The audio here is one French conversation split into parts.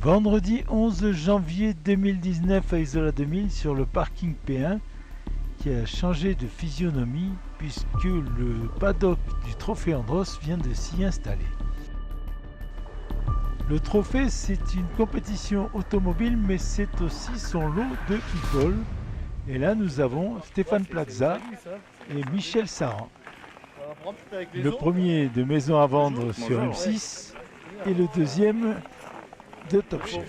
Vendredi 11 janvier 2019 à Isola 2000 sur le parking P1 qui a changé de physionomie puisque le paddock du Trophée Andros vient de s'y installer. Le trophée, c'est une compétition automobile mais c'est aussi son lot de people. Et là nous avons Stéphane Plaza et Michel Saran. Le premier de Maison à vendre sur M6 et le deuxième de Top Chef.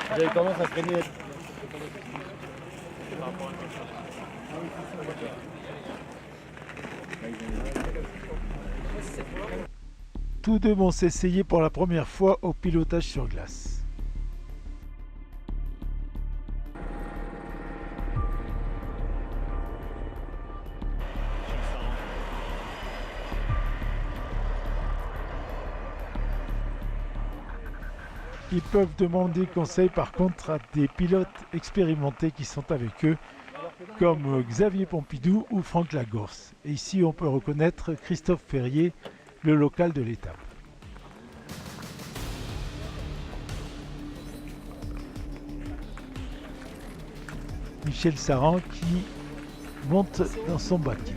J'avais tendance à freiner. Tous deux vont s'essayer pour la première fois au pilotage sur glace. Ils peuvent demander conseil par contre à des pilotes expérimentés qui sont avec eux, comme Xavier Pompidou ou Franck Lagorce. Et ici on peut reconnaître Christophe Ferrier, le local de l'étape. Michel Saran qui monte dans son baquet.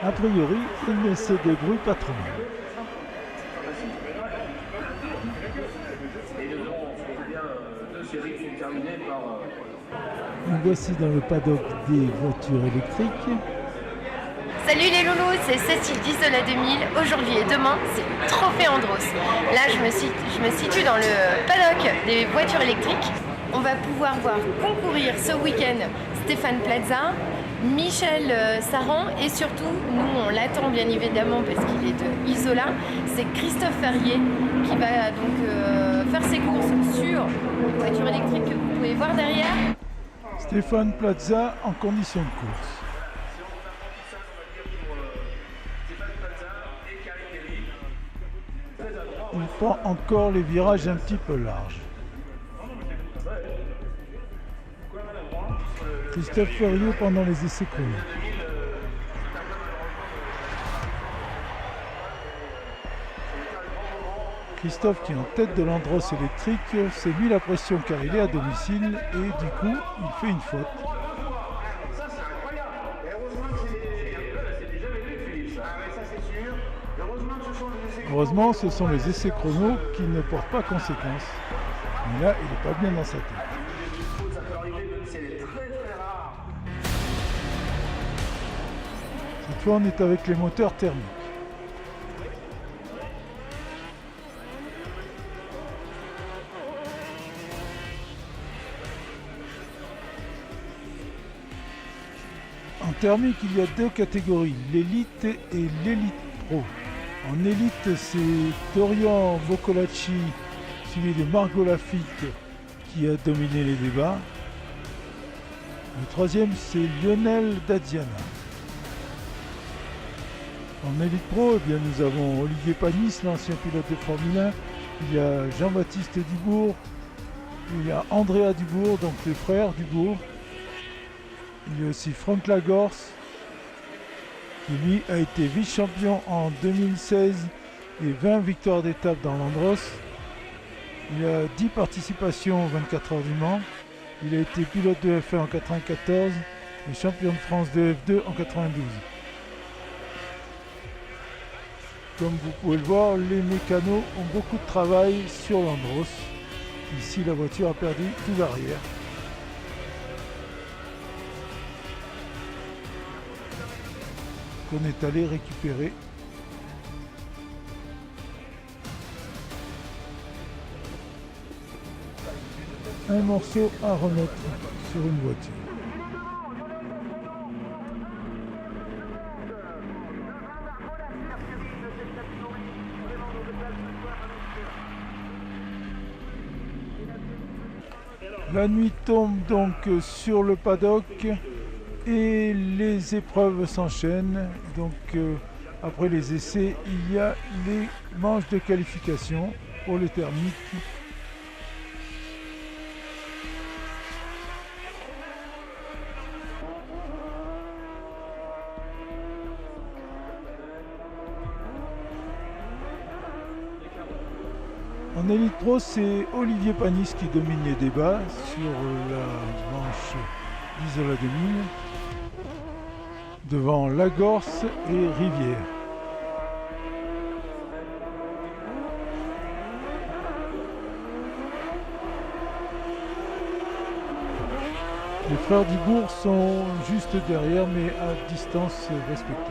A priori, il ne se débrouille pas trop mal. Nous voici dans le paddock des voitures électriques. Salut les loulous, c'est Cécile d'Isola 2000. Aujourd'hui et demain, c'est le Trophée Andros. Là, je me situe dans le paddock des voitures électriques. On va pouvoir voir concourir ce week-end Stéphane Plaza, Michel Saran et surtout, nous on l'attend bien évidemment parce qu'il est de Isola, c'est Christophe Ferrier qui va donc faire ses courses sur les voitures électriques que vous pouvez voir derrière. Stéphane Plaza en condition de course. Il prend encore les virages un petit peu larges. Christophe Ferrier pendant les essais chrono. Christophe qui est en tête de l'Andros électrique s'est mis la pression car il est à domicile et du coup il fait une faute. Heureusement ce sont les essais chrono qui ne portent pas conséquence. Mais là il n'est pas bien dans sa tête. Cette fois on est avec les moteurs thermiques. En thermique il y a deux catégories, l'élite et l'élite pro. En élite c'est Dorian Boccolacci suivi de Margot Lafitte qui a dominé les débats. Le troisième c'est Lionel Daziana. En élite pro, eh bien, nous avons Olivier Panis, l'ancien pilote de Formule 1, il y a Jean-Baptiste Dubourg, il y a Andrea Dubourg, donc les frères Dubourg, il y a aussi Franck Lagorce, qui lui a été vice-champion en 2016 et 20 victoires d'étape dans l'Andros. Il a 10 participations aux 24 heures du Mans, il a été pilote de F1 en 1994 et champion de France de F2 en 1992. Comme vous pouvez le voir, les mécanos ont beaucoup de travail sur l'Andros. Ici, la voiture a perdu tout l'arrière. Qu'on est allé récupérer. Un morceau à remettre sur une voiture. La nuit tombe donc sur le paddock et les épreuves s'enchaînent. Donc après les essais, il y a les manches de qualification pour les thermiques. En Elite Pro, c'est Olivier Panis qui domine les débats sur la manche d'Isola 2000, devant Lagorce et Rivière. Les frères Dubourg sont juste derrière, mais à distance respectable.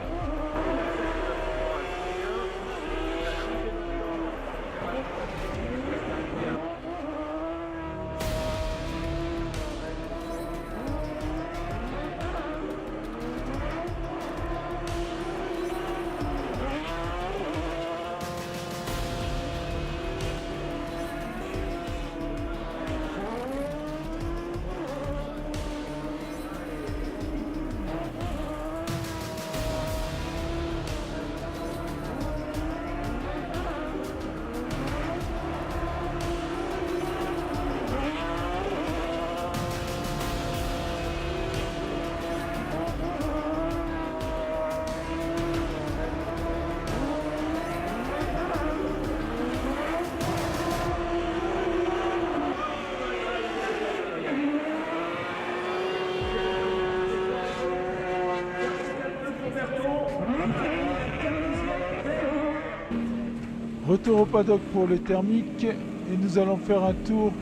Retour au paddock pour les thermiques et nous allons faire un tour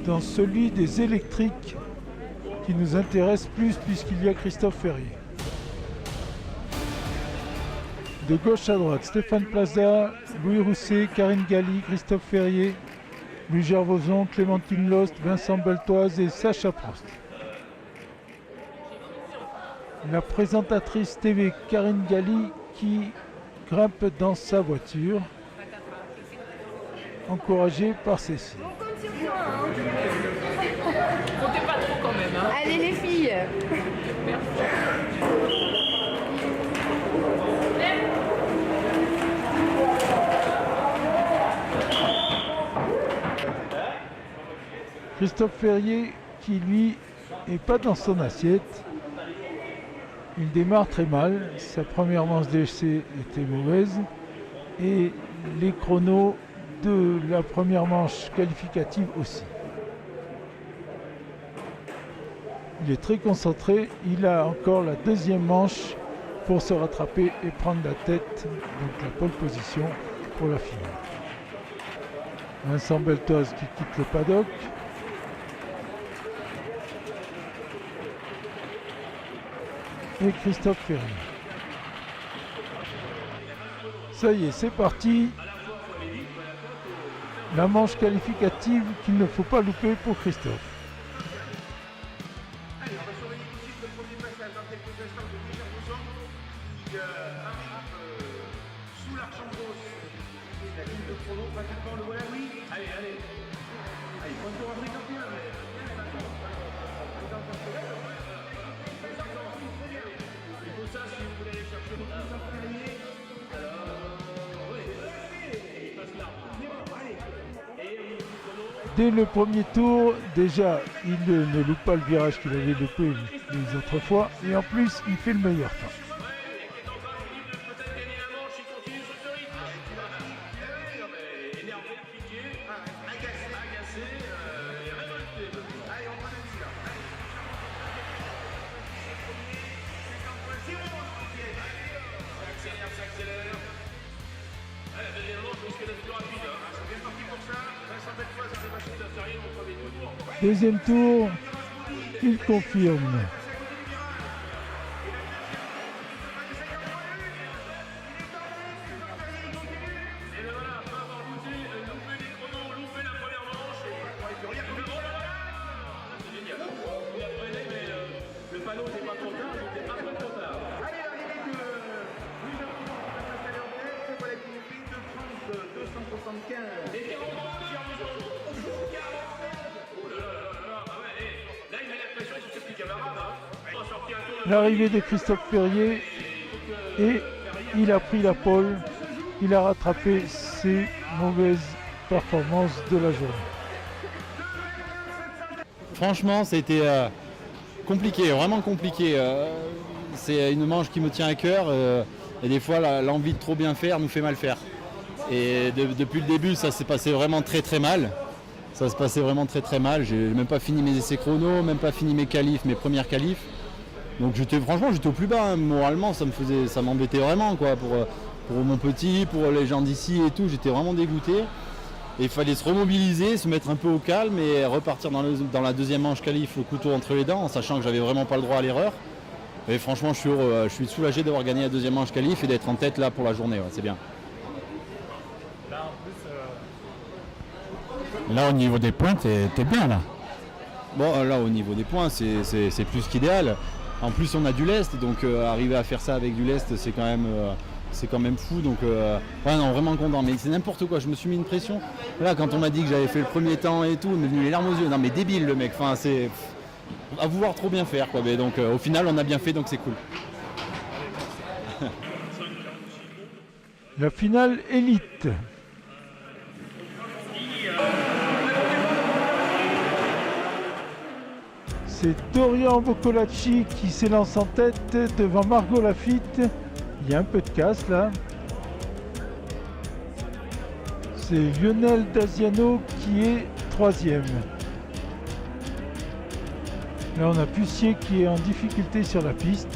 dans celui des électriques qui nous intéresse plus puisqu'il y a Christophe Ferrier. De gauche à droite, Stéphane Plaza, Louis Rousset, Karine Galli, Christophe Ferrier, Louis Gervoson, Clémentine Lost, Vincent Beltoise et Sacha Prost. La présentatrice TV Karine Galli qui grimpe dans sa voiture, encouragée par Cécile. On compte sur toi, hein. Comptez pas trop quand même, hein. Allez les filles. Christophe Ferrier qui lui est pas dans son assiette. Il démarre très mal, sa première manche d'essai était mauvaise et les chronos de la première manche qualificative aussi. Il est très concentré, il a encore la deuxième manche pour se rattraper et prendre la tête, donc la pole position pour la finale. Vincent Beltoise qui quitte le paddock. Et Christophe Ferrier. Ça y est, c'est parti. La manche qualificative qu'il ne faut pas louper pour Christophe. Allez, on va surveiller tout de suite le premier passage dans quelques instants de Louis Gervoson qui arrive sous l'Archambault. La ligne de chrono, pratiquement le voilà, oui. Allez, allez. Allez, on peut rentrer quand même. Il faut ça si vous voulez aller chercher votre Ferrier. Alors, oui. Il passe là. Allez. Dès le premier tour, déjà, il ne loupe pas le virage qu'il avait loupé les autres fois. Et en plus, il fait le meilleur temps. Deuxième tour, il confirme. Le panneau n'est pas trop tard, il était un peu trop tard. Allez, l'arrivée de Louis Gervoson va s'installer en tête. Voilà qui nous fait 2,30, 275. Et 43, Gervoson. 47. Oh là là là là. l'arrivée de Christophe Perrier et il a pris la pole, il a rattrapé ses mauvaises performances de la journée. Franchement, ça a été compliqué, vraiment compliqué. C'est une manche qui me tient à cœur et des fois l'envie de trop bien faire nous fait mal faire. Et depuis le début, ça s'est passé vraiment très mal. Ça se passait vraiment très mal. J'ai même pas fini mes essais chrono, même pas fini mes qualifs, mes premières qualifs. Donc franchement, j'étais au plus bas. Hein. Moralement, ça m'embêtait vraiment quoi. Pour mon petit, pour les gens d'ici et tout, j'étais vraiment dégoûté. Et il fallait se remobiliser, se mettre un peu au calme et repartir dans la deuxième manche qualif, le couteau entre les dents, en sachant que j'avais vraiment pas le droit à l'erreur. Et franchement, je suis heureux. Je suis soulagé d'avoir gagné la deuxième manche qualif et d'être en tête là pour la journée. Ouais, c'est bien. Là, au niveau des points, t'es bien là. Bon, là, au niveau des points, c'est plus qu'idéal. En plus, on a du lest, donc arriver à faire ça avec du lest, c'est quand même fou. Donc, ouais, non, vraiment content. Mais c'est n'importe quoi. Je me suis mis une pression. Là, quand on m'a dit que j'avais fait le premier temps et tout, il m'est venu les larmes aux yeux. Non, mais débile le mec. Enfin, c'est à vouloir trop bien faire, quoi. Mais donc, au final, on a bien fait, donc c'est cool. La finale élite. C'est Dorian Boccolacci qui s'élance en tête devant Margot Lafitte. Il y a un peu de casse là. C'est Lionel Daziano qui est troisième. Là on a Pussier qui est en difficulté sur la piste.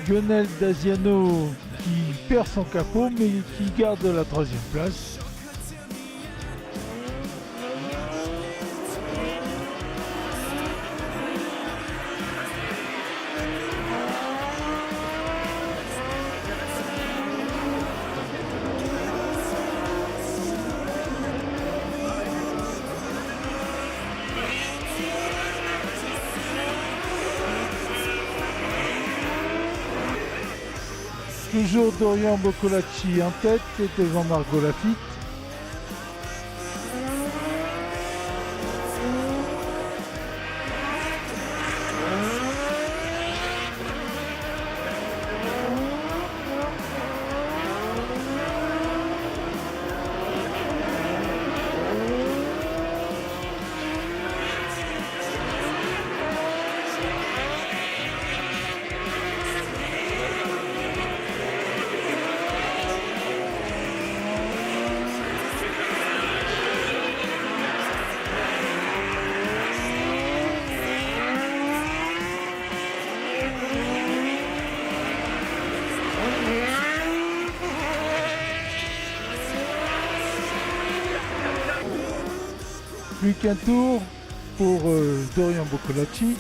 Lionel Daziano qui perd son capot mais qui garde la troisième place. Toujours Dorian Boccolacci en tête devant Margot Lafitte. Plus qu'un tour pour Dorian Boccolacci.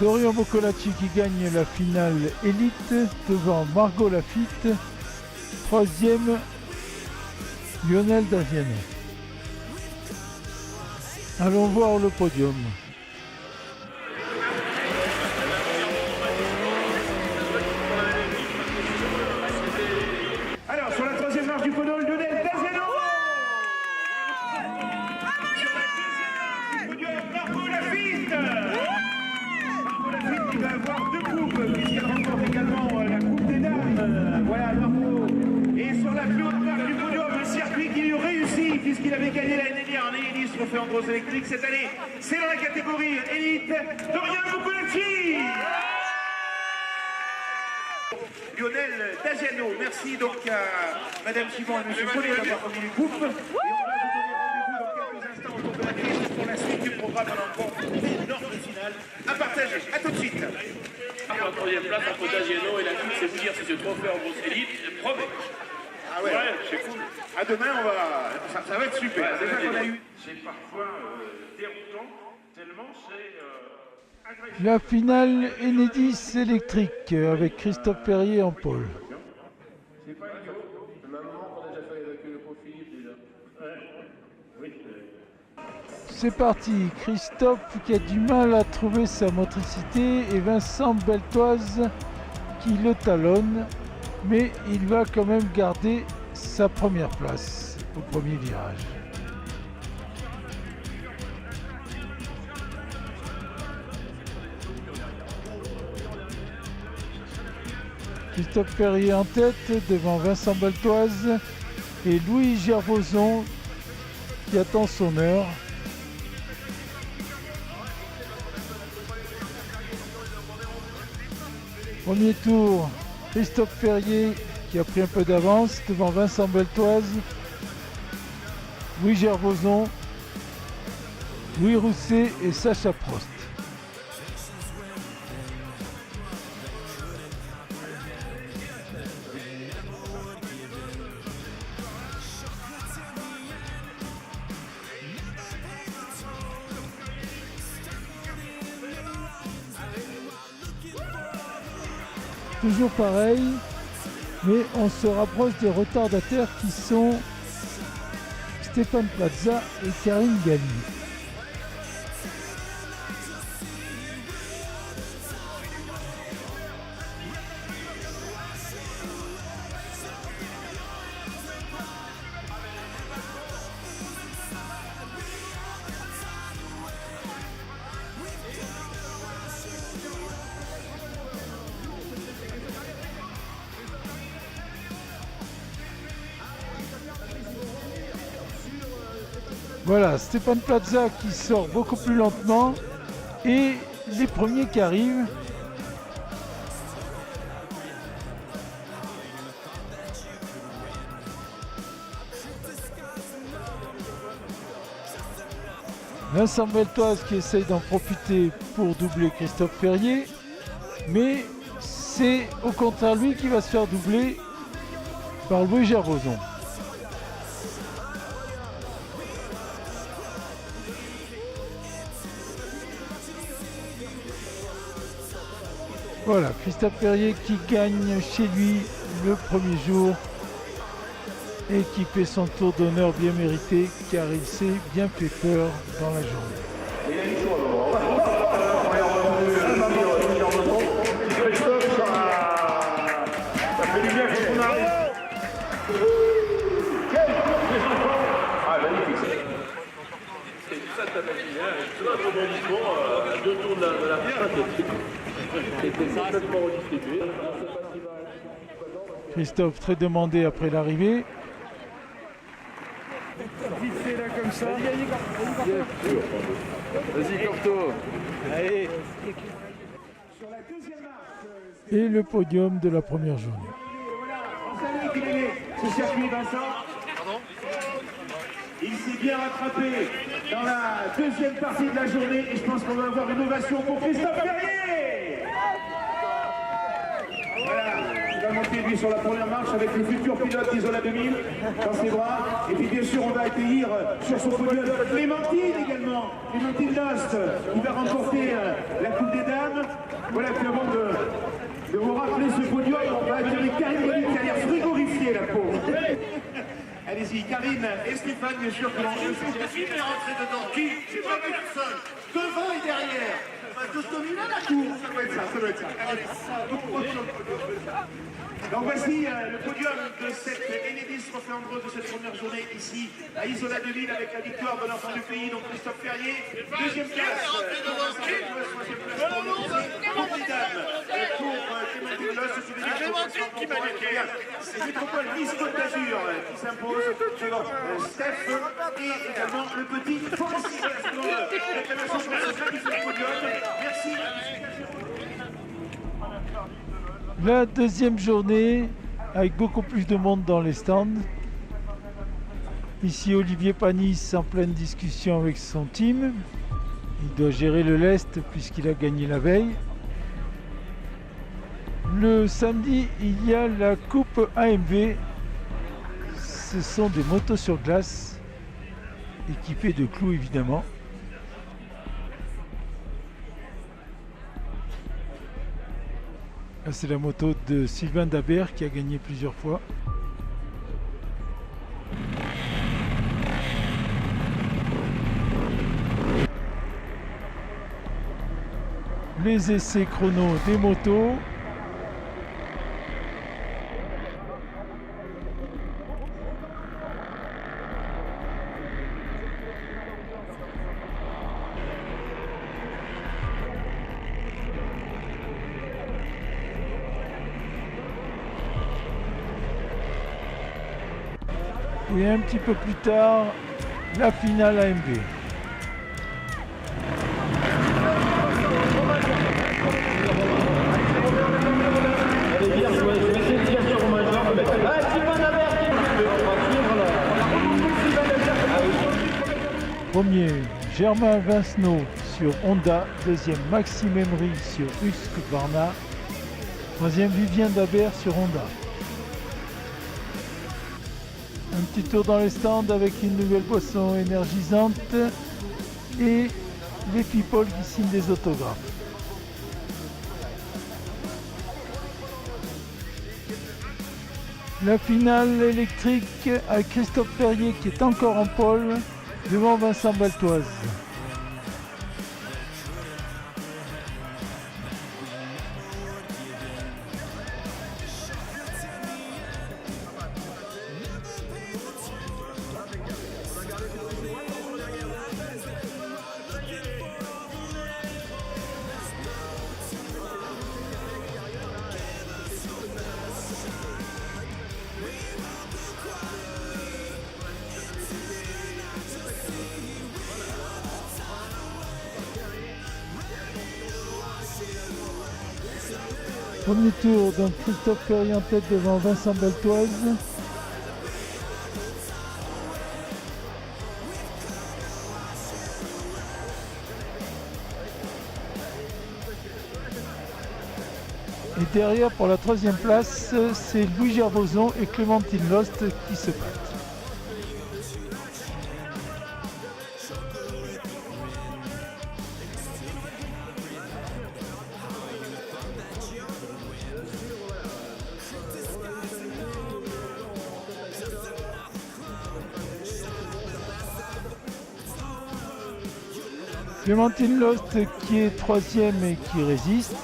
Dorian Boccolacci qui gagne la finale élite devant Margot Lafitte. Troisième, Lionel Daziano. Allons voir le podium. Alors, sur la troisième marche du podium, Lionel Daziano. Sur la deuxième marche du podium, Margot Lafitte. Margot Lafitte qui va avoir deux coupes, puisqu'elle remporte également la Coupe des Dames. Voilà, Margot. Et sur la plus haute marche du podium, un circuit qui lui réussit, puisqu'il avait gagné l'année dernière en Élite Trophée Andros électrique. Cette année, c'est dans la catégorie Élite, Dorian Boccolacci. Lionel Daziano, merci donc à Madame Simon et Monsieur Collet d'avoir remis les coupes. Et on va vous donner rendez-vous dans quelques instants autour de la piste pour la suite du programme en encore d'énormes finales à partager. A tout de suite. La troisième place entre Daziano et la Coupe, c'est vous dire si ce trophée en grosse élite promet. Ah ouais, c'est cool. À demain, ça va être super. Déjà qu'on a eu. C'est parfois déroutant, tellement c'est agressif. La finale Enedis électrique avec Christophe Perrier en pôle. C'est pas idiot. C'est un moment qu'on a déjà fait évacuer le pauvre Philippe déjà. Oui. C'est parti, Christophe qui a du mal à trouver sa motricité et Vincent Beltoise qui le talonne, mais il va quand même garder sa première place au premier virage. Christophe Perrier en tête devant Vincent Beltoise et Louis Gervoson qui attend son heure. Premier tour, Christophe Perrier qui a pris un peu d'avance devant Vincent Beltoise, Louis Gervoson, Louis Rousset et Sacha Prost. Toujours pareil, mais on se rapproche des retardataires qui sont Stéphane Plaza et Karine Galli. Voilà, Stéphane Plaza qui sort beaucoup plus lentement et les premiers qui arrivent. Vincent Beltoise qui essaye d'en profiter pour doubler Christophe Perrier, mais c'est au contraire lui qui va se faire doubler par Louis Gervoson. Voilà, Christophe Perrier qui gagne chez lui le premier jour et qui fait son tour d'honneur bien mérité car il s'est bien fait peur dans la journée. Christophe, ça fait du bien qu'on arrive. Ah, magnifique. C'est ça que t'as fait bien. C'est un rebondissement à 2 tours de la fin. C'était complètement redistribué. Christophe très demandé après l'arrivée. Vite fait là comme ça. Vas-y, Corto. Allez. Et le podium de la première journée. Voilà, on savait qu'il allait ce circuit, Vincent. Il s'est bien rattrapé dans la deuxième partie de la journée et je pense qu'on va avoir une ovation pour Christophe Perrier. Voilà, il va monter lui sur la première marche avec le futur pilote d'Isola 2000 dans ses bras. Et puis bien sûr on va accueillir sur son podium Clémentine également, Clémentine Dost, qui va remporter la Coupe des Dames. Voilà, puis avant de vous rappeler ce podium, on va accueillir Karine Galli qui a l'air frigorifiée la pauvre. Allez-y, Karine et Stéphane, bien sûr, que qui est rentré dedans. Qui? J'ai pas vu personne. Devant et derrière. Tous dominant la cour. Ça doit être ça, ça doit être ça. Allez. Donc voici le podium de cette Enedis Trophée Andros de cette première journée ici à Isola 2000 avec la victoire de l'enfant du pays, donc Christophe Perrier. Deuxième place, troisième place pour Clémentine Dost, Clémentine qui m'a niqué. C'est Métropole Nice Côte d'Azur qui s'impose devant Steph et également le petit Forestier. Réclamation pour ce qui fait le podium. Merci. La deuxième journée avec beaucoup plus de monde dans les stands. Ici Olivier Panis en pleine discussion avec son team. Il doit gérer le lest puisqu'il a gagné la veille. Le samedi, il y a la Coupe AMV ce sont des motos sur glace, équipées de clous évidemment. Là, c'est la moto de Sylvain Dabert qui a gagné plusieurs fois. Les essais chrono des motos. Et un petit peu plus tard, la finale AMB. Premier, Germain Vincenot sur Honda. Deuxième, Maxime Emery sur Husqvarna. Troisième, Vivien Dabert sur Honda. Un petit tour dans les stands avec une nouvelle boisson énergisante et les people qui signent des autographes. La finale électrique avec Christophe Perrier qui est encore en pole devant Vincent Baltoise. Premier tour, donc Christophe Perrier en tête devant Vincent Baltoise. Et derrière, pour la troisième place, c'est Louis Gervoson et Clémentine Lost qui se battent. Clémentine Lost qui est troisième et qui résiste.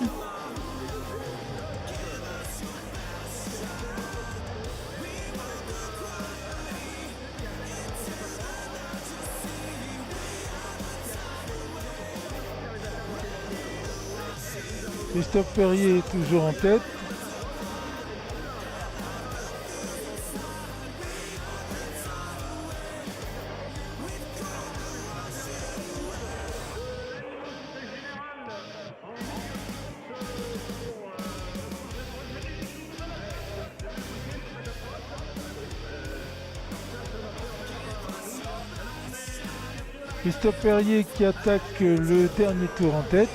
Christophe Perrier est toujours en tête. Christophe Perrier qui attaque le dernier tour en tête.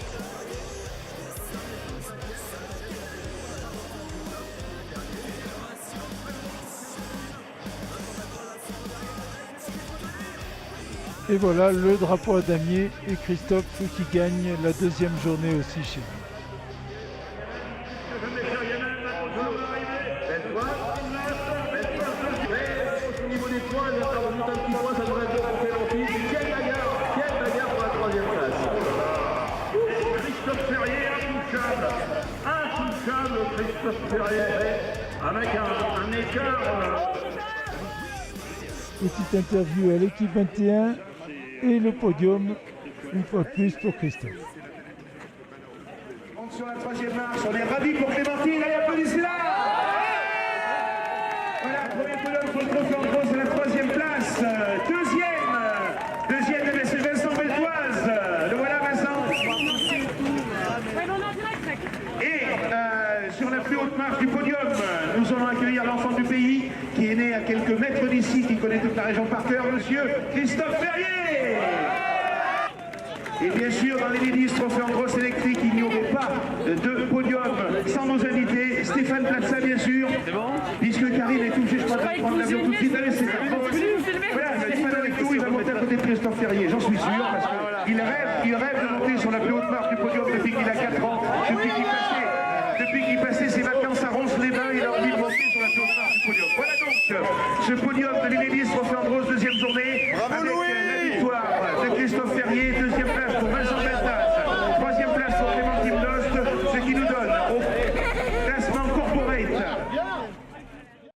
Et voilà le drapeau à damier et Christophe qui gagne la deuxième journée aussi chez lui. Au niveau des points, il va faire un petit point, ça devrait être pour Clémentine. Quelle bagarre pour la troisième place. Christophe Perrier, intouchable Christophe Perrier, avec un écart. Petite interview à l'équipe 21 et le podium, une fois de plus pour Christophe. On sur la troisième marche, on est ravis pour Clémentine, allez applaudissez-la. Voilà, premier podium pour le trophée en gros, c'est la troisième place. Deuxième, c'est Vincent Beltoise. Le voilà Vincent. Et sur la plus haute marche du podium, nous allons accueillir l'enfant du pays qui est né à quelques mètres d'ici, qui connaît toute la région par cœur, monsieur Christophe Perrier. Et bien sûr, dans les ministres trophées en grosse électrique, il n'y aurait pas de podium sans nos invités. Stéphane Plaza, bien sûr. C'est bon. Puisque Karine est touchée, je crois qu'il prendre l'avion tout de suite. Allez, c'est parti. Voilà, Stéphane avec nous, il va monter à côté de Christophe Ferrier, j'en suis sûr, parce qu'il rêve de monter sur la plus haute marche du podium depuis qu'il a 4 ans, depuis qu'il passe